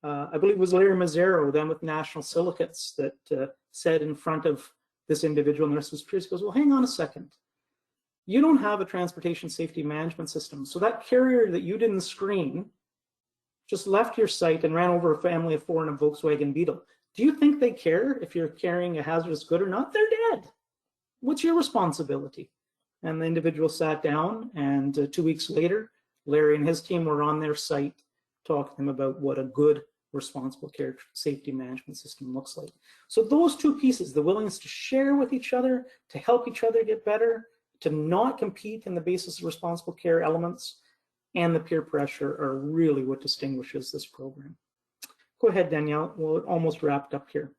Speaker 3: I believe it was Larry Mazzaro, then with National Silicates, that said in front of this individual, and the rest of his peers, goes, well, hang on a second. You don't have a transportation safety management system. So that carrier that you didn't screen just left your site and ran over a family of 4 in a Volkswagen Beetle. Do you think they care if you're carrying a hazardous good or not? They're dead. What's your responsibility? And the individual sat down, and 2 weeks later, Larry and his team were on their site talking to them about what a good responsible care safety management system looks like. So those two pieces, the willingness to share with each other, to help each other get better, to not compete in the basis of responsible care elements, and the peer pressure are really what distinguishes this program. Go ahead, Danielle. We're almost wrapped up here.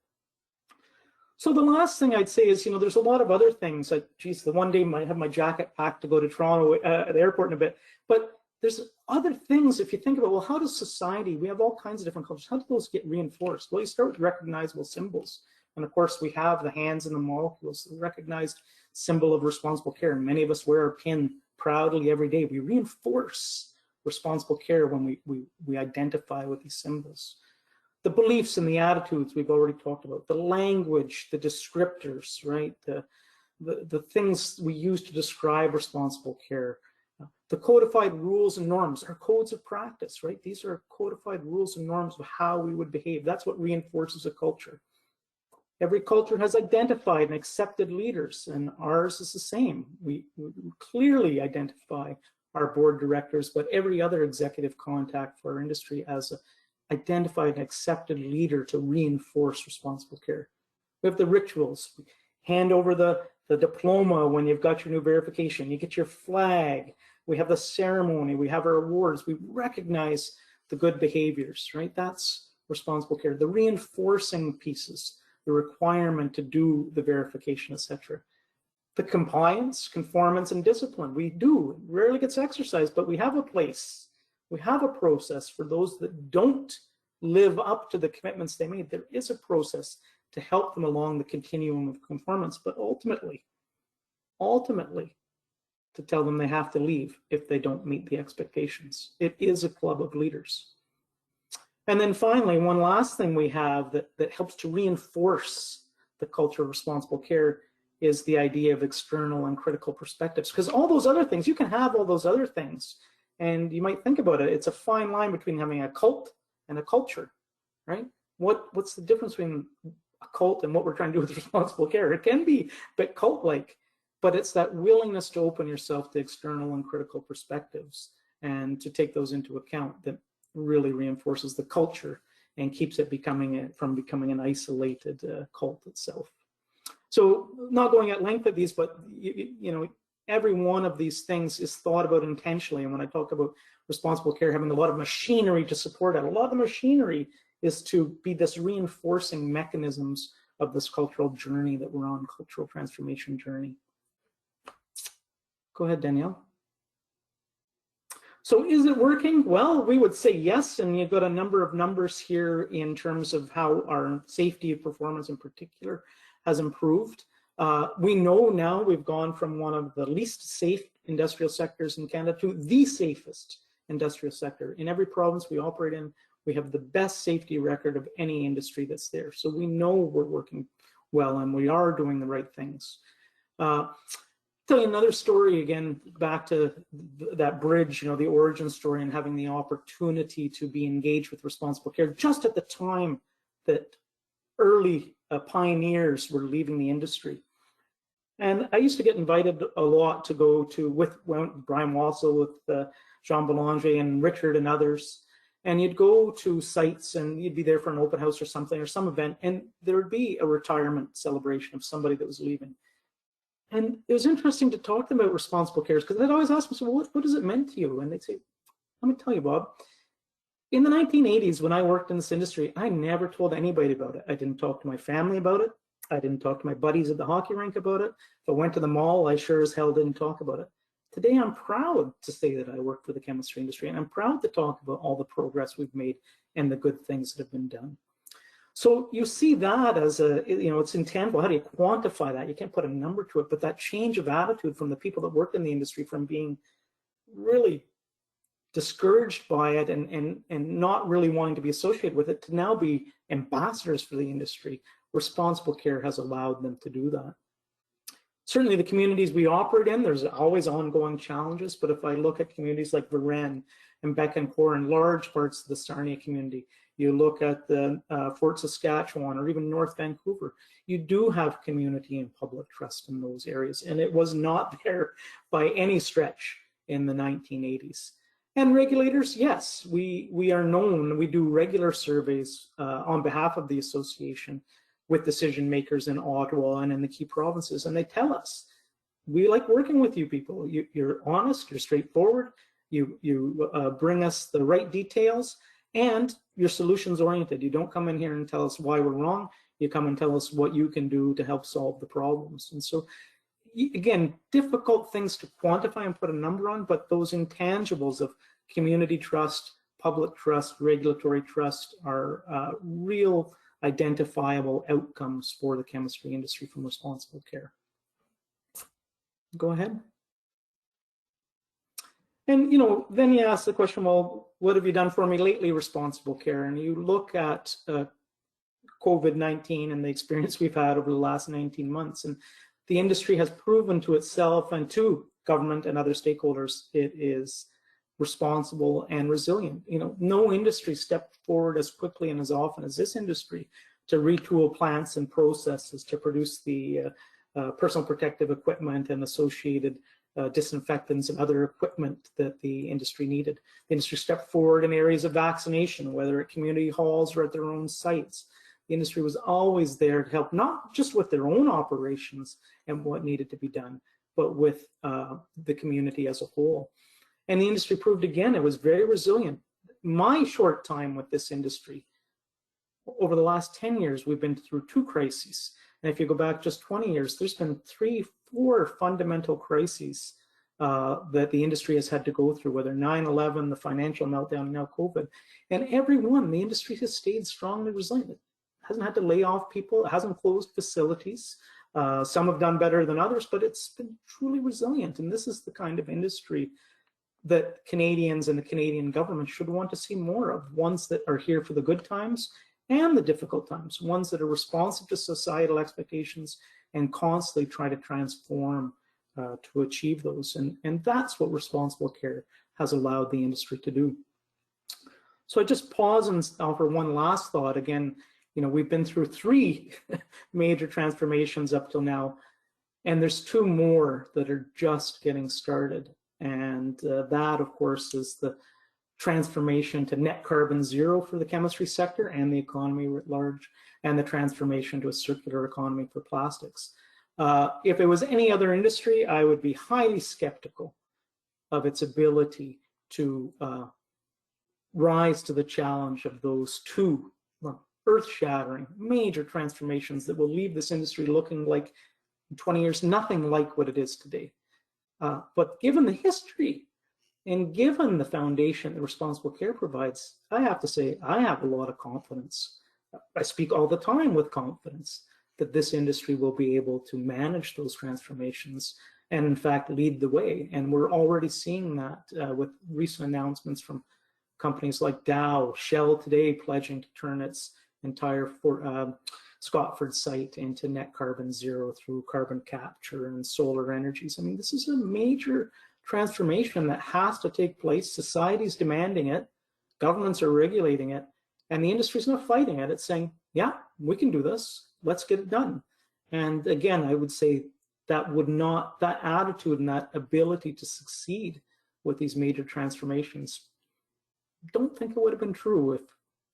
Speaker 3: So the last thing I'd say is, there's a lot of other things. Like, geez, the one day I might have my jacket packed to go to Toronto at the airport in a bit. But there's other things, if you think about, well, how does society, we have all kinds of different cultures, how do those get reinforced? Well, you start with recognizable symbols. And of course, we have the hands and the molecules, the recognized symbol of responsible care. And many of us wear a pin proudly every day. We reinforce responsible care when we identify with these symbols. The beliefs and the attitudes we've already talked about, the language, the descriptors, right? The things we use to describe responsible care, the codified rules and norms, our codes of practice, right? These are codified rules and norms of how we would behave. That's what reinforces a culture. Every culture has identified and accepted leaders, and ours is the same. We clearly identify our board directors, but every other executive contact for our industry as a identified and accepted leader to reinforce responsible care. We have the rituals. We hand over the diploma when you've got your new verification. You get your flag. We have the ceremony. We have our awards. We recognize the good behaviors, right? That's responsible care. The reinforcing pieces, the requirement to do the verification, etc. The compliance, conformance, and discipline. We do. It rarely gets exercised, but we have a place. We have a process for those that don't live up to the commitments they made. There is a process to help them along the continuum of conformance, but ultimately, to tell them they have to leave if they don't meet the expectations. It is a club of leaders. And then finally, one last thing we have that helps to reinforce the culture of responsible care is the idea of external and critical perspectives. Because all those other things, you can have all those other things, and you might think about it, it's a fine line between having a cult and a culture, right? What's the difference between a cult and what we're trying to do with responsible care? It can be a bit cult-like, but it's that willingness to open yourself to external and critical perspectives and to take those into account that really reinforces the culture and keeps it from becoming an isolated cult itself. So not going at length at these, but every one of these things is thought about intentionally. And when I talk about responsible care having a lot of machinery to support it, a lot of the machinery is to be this reinforcing mechanisms of this cultural journey that we're on, cultural transformation journey. Go ahead, Danielle. So is it working? Well, we would say yes, and you've got a number of numbers here in terms of how our safety performance in particular has improved. We know now we've gone from one of the least safe industrial sectors in Canada to the safest industrial sector. In every province we operate in, we have the best safety record of any industry that's there. So we know we're working well and we are doing the right things. Tell you another story again, back to that bridge, the origin story and having the opportunity to be engaged with responsible care just at the time that early pioneers were leaving the industry. And I used to get invited a lot to go to with Brian Wassel, with Jean Belanger and Richard and others. And you'd go to sites and you'd be there for an open house or something or some event, and there would be a retirement celebration of somebody that was leaving. And it was interesting to talk to them about responsible care because they'd always ask me, so what does it mean to you? And they'd say, let me tell you, Bob, in the 1980s, when I worked in this industry, I never told anybody about it. I didn't talk to my family about it. I didn't talk to my buddies at the hockey rink about it. If I went to the mall, I sure as hell didn't talk about it. Today, I'm proud to say that I work for the chemistry industry, and I'm proud to talk about all the progress we've made and the good things that have been done. So you see that as it's intangible. How do you quantify that? You can't put a number to it, but that change of attitude from the people that worked in the industry from being really discouraged by it and not really wanting to be associated with it to now be ambassadors for the industry. Responsible care has allowed them to do that. Certainly the communities we operate in, there's always ongoing challenges, but if I look at communities like Varennes and Bécancour and large parts of the Sarnia community, you look at the Fort Saskatchewan or even North Vancouver, you do have community and public trust in those areas, and it was not there by any stretch in the 1980s. And regulators, yes, we are known. We do regular surveys on behalf of the association with decision makers in Ottawa and in the key provinces, and they tell us, we like working with you people. You're honest, you're straightforward, you bring us the right details, and you're solutions oriented. You don't come in here and tell us why we're wrong. You come and tell us what you can do to help solve the problems. And so, again, difficult things to quantify and put a number on, but those intangibles of community trust, public trust, regulatory trust are real identifiable outcomes for the chemistry industry from responsible care. Go ahead. And, then you ask the question, well, what have you done for me lately, responsible care? And you look at COVID-19 and the experience we've had over the last 19 months. And the industry has proven to itself and to government and other stakeholders it is responsible and resilient. No industry stepped forward as quickly and as often as this industry to retool plants and processes to produce the personal protective equipment and associated disinfectants and other equipment that the industry needed. The industry stepped forward in areas of vaccination, whether at community halls or at their own sites. The industry was always there to help, not just with their own operations and what needed to be done, but with the community as a whole. And the industry proved again it was very resilient. My short time with this industry, over the last 10 years, we've been through 2 crises. And if you go back just 20 years, there's been 3, 4 fundamental crises that the industry has had to go through, whether 9/11, the financial meltdown, and now COVID. And every one, the industry has stayed strongly resilient. It hasn't had to lay off people. It hasn't closed facilities. Some have done better than others, but it's been truly resilient. And this is the kind of industry that Canadians and the Canadian government should want to see more of, ones that are here for the good times and the difficult times, ones that are responsive to societal expectations and constantly try to transform to achieve those. And that's what responsible care has allowed the industry to do. So I just pause and offer one last thought. Again, we've been through 3 major transformations up till now, and there's 2 more that are just getting started. And that, of course, is the transformation to net carbon zero for the chemistry sector and the economy at large, and the transformation to a circular economy for plastics. If it was any other industry, I would be highly skeptical of its ability to rise to the challenge of those 2 earth-shattering major transformations that will leave this industry looking like, in 20 years, nothing like what it is today. But given the history and given the foundation that responsible care provides, I have to say I have a lot of confidence. I speak all the time with confidence that this industry will be able to manage those transformations and, in fact, lead the way. And we're already seeing that with recent announcements from companies like Dow, Shell today pledging to turn its entire Scotford site into net carbon zero through carbon capture and solar energies. I mean, this is a major transformation that has to take place. Society's demanding it, governments are regulating it, and the industry's not fighting it. It's saying, yeah, we can do this, let's get it done. And again, I would say that attitude and that ability to succeed with these major transformations, don't think it would have been true if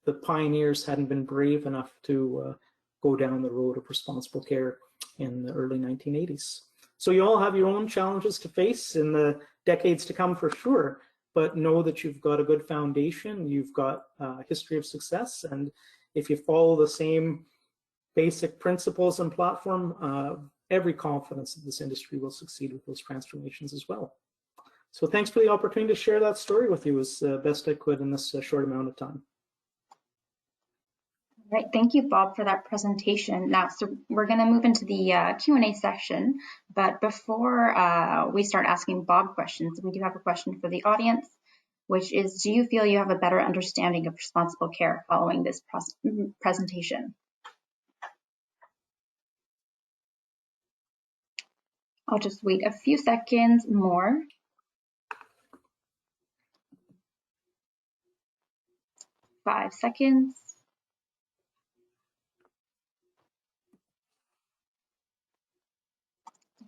Speaker 3: the pioneers hadn't been brave enough to go down the road of responsible care in the early 1980s. So you all have your own challenges to face in the decades to come for sure, but know that you've got a good foundation, you've got a history of success, and if you follow the same basic principles and platform, every confidence that this industry will succeed with those transformations as well. So thanks for the opportunity to share that story with you as best I could in this short amount of time.
Speaker 2: All right, thank you, Bob, for that presentation. Now, so we're going to move into the Q&A section, but before we start asking Bob questions, we do have a question for the audience, which is, do you feel you have a better understanding of responsible care following this presentation? I'll just wait a few seconds more. Five seconds.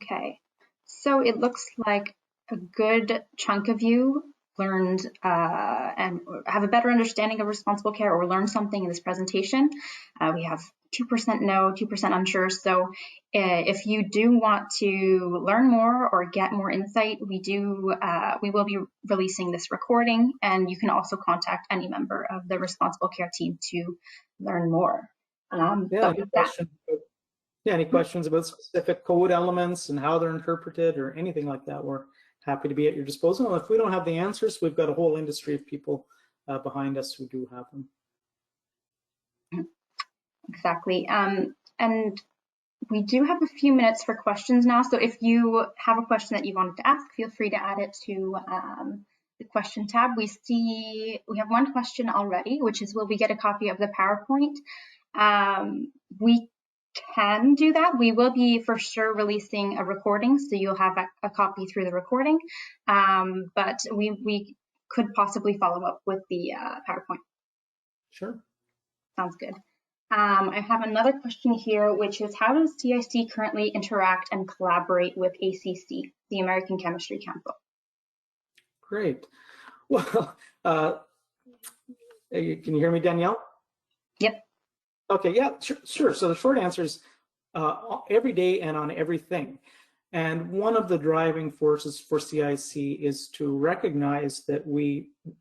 Speaker 2: Okay, so it looks like a good chunk of you learned and have a better understanding of responsible care or learned something in this presentation. We have 2% no, 2% unsure. So if you do want to learn more or get more insight, we will be releasing this recording, and you can also contact any member of the responsible care team to learn more.
Speaker 3: Any questions about specific code elements and how they're interpreted or anything like that, we're happy to be at your disposal. And if we don't have the answers, we've got a whole industry of people behind us who do have them.
Speaker 2: Exactly. And we do have a few minutes for questions now. So if you have a question that you wanted to ask, feel free to add it to the question tab. We have one question already, which is, will we get a copy of the PowerPoint? We can do that. We will be for sure releasing a recording, so you'll have a copy through the recording. But we could possibly follow up with the PowerPoint.
Speaker 3: Sure.
Speaker 2: Sounds good. I have another question here, which is, how does CIC currently interact and collaborate with ACC, the American Chemistry Council?
Speaker 3: Great. Well, can you hear me, Danielle?
Speaker 2: Yep.
Speaker 3: Okay, yeah, sure. So the short answer is every day and on everything. And one of the driving forces for CIC is to recognize that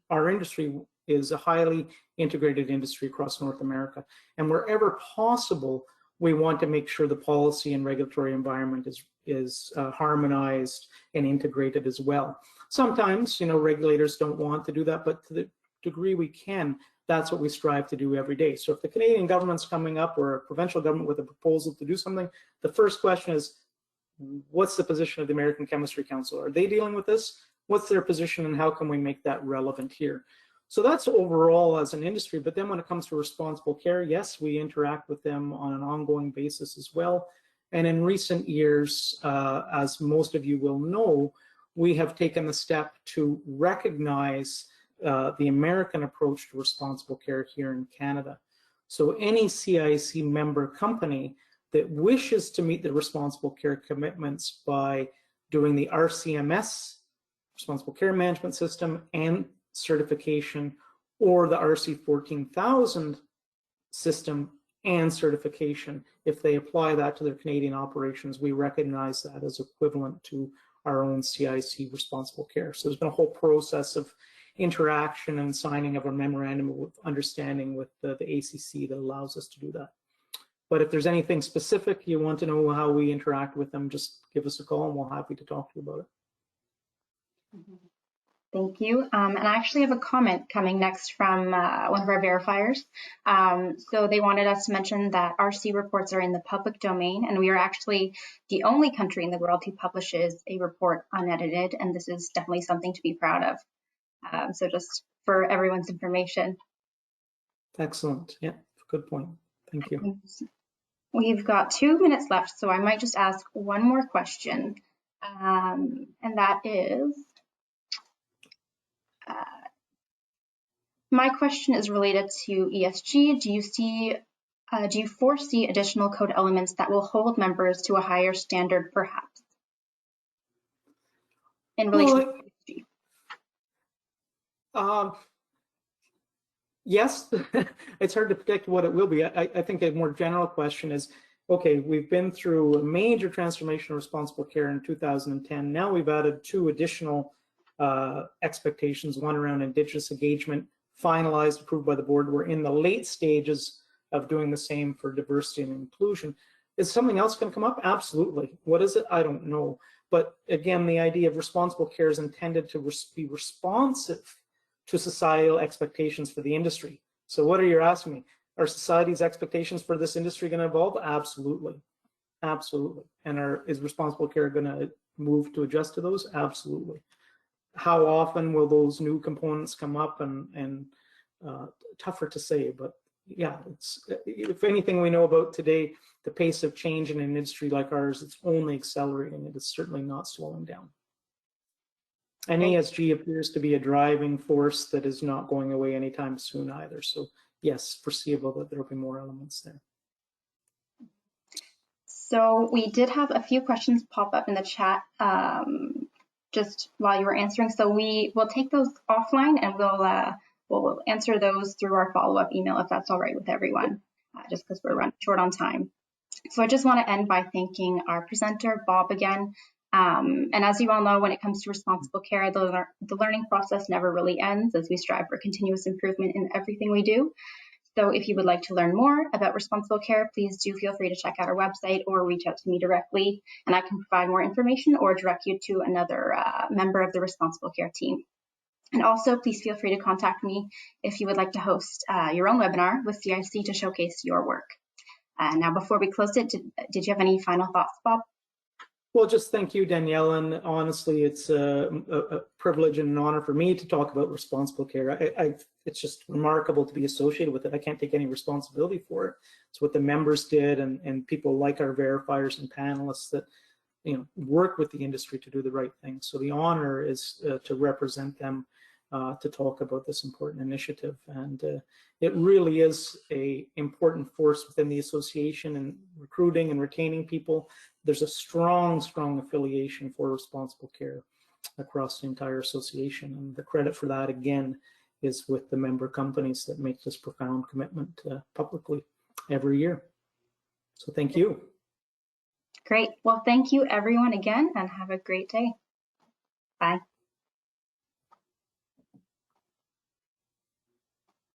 Speaker 3: our industry is a highly integrated industry across North America. And wherever possible, we want to make sure the policy and regulatory environment is harmonized and integrated as well. Sometimes, regulators don't want to do that, but to the degree we can, that's what we strive to do every day. So if the Canadian government's coming up or a provincial government with a proposal to do something, the first question is, what's the position of the American Chemistry Council? Are they dealing with this? What's their position, and how can we make that relevant here? So that's overall as an industry. But then when it comes to responsible care, yes, we interact with them on an ongoing basis as well. And in recent years, as most of you will know, we have taken the step to recognize the American approach to responsible care here in Canada. So any CIC member company that wishes to meet the responsible care commitments by doing the RCMS, Responsible Care Management System, and certification, or the RC 14000 system and certification, if they apply that to their Canadian operations, we recognize that as equivalent to our own CIC responsible care. So there's been a whole process of interaction and signing of a memorandum of understanding with the ACC that allows us to do that. But if there's anything specific you want to know how we interact with them, just give us a call and we're happy to talk to you about it.
Speaker 2: Thank you. And I actually have a comment coming next from one of our verifiers. So they wanted us to mention that RC reports are in the public domain, and we are actually the only country in the world who publishes a report unedited, and this is definitely something to be proud of. So just for everyone's information. Excellent.
Speaker 3: Yeah, good point. Thank you.
Speaker 2: We've got 2 minutes left, so I might just ask one more question, and that is, my question is related to ESG. Do you foresee additional code elements that will hold members to a higher standard, perhaps, in relation to ESG?
Speaker 3: Yes, it's hard to predict what it will be. I think a more general question is, okay, we've been through a major transformation of responsible care in 2010. Now we've added 2 additional expectations, one around Indigenous engagement, finalized, approved by the board. We're in the late stages of doing the same for diversity and inclusion. Is something else going to come up? Absolutely. What is it? I don't know. But again, the idea of responsible care is intended to be responsive to societal expectations for the industry. So what are you asking me? Are society's expectations for this industry going to evolve? Absolutely. Absolutely. And is responsible care going to move to adjust to those? Absolutely. How often will those new components come up? And tougher to say, but yeah, if anything we know about today, the pace of change in an industry like ours, it's only accelerating. It is certainly not slowing down. And ESG appears to be a driving force that is not going away anytime soon either. So yes, foreseeable that there will be more elements there.
Speaker 2: So we did have a few questions pop up in the chat just while you were answering. So we will take those offline and we'll answer those through our follow-up email if that's all right with everyone, just because we're running short on time. So I just want to end by thanking our presenter, Bob, again. And as you all know, when it comes to responsible care, the learning process never really ends as we strive for continuous improvement in everything we do. So if you would like to learn more about responsible care, please do feel free to check out our website or reach out to me directly, and I can provide more information or direct you to another member of the responsible care team. And also, please feel free to contact me if you would like to host your own webinar with CIAC to showcase your work. Now, before we close it, did you have any final thoughts, Bob?
Speaker 3: Well, just thank you, Danielle. And honestly, it's a privilege and an honor for me to talk about responsible care. It's just remarkable to be associated with it. I can't take any responsibility for it. It's what the members did, and people like our verifiers and panelists that work with the industry to do the right thing. So the honor is to represent them, to talk about this important initiative. And it really is an important force within the association in recruiting and retaining people. There's a strong affiliation for responsible care across the entire association. And the credit for that, again, is with the member companies that make this profound commitment publicly every year. So thank you.
Speaker 2: Great. Well, thank you everyone again, and have a great day. Bye.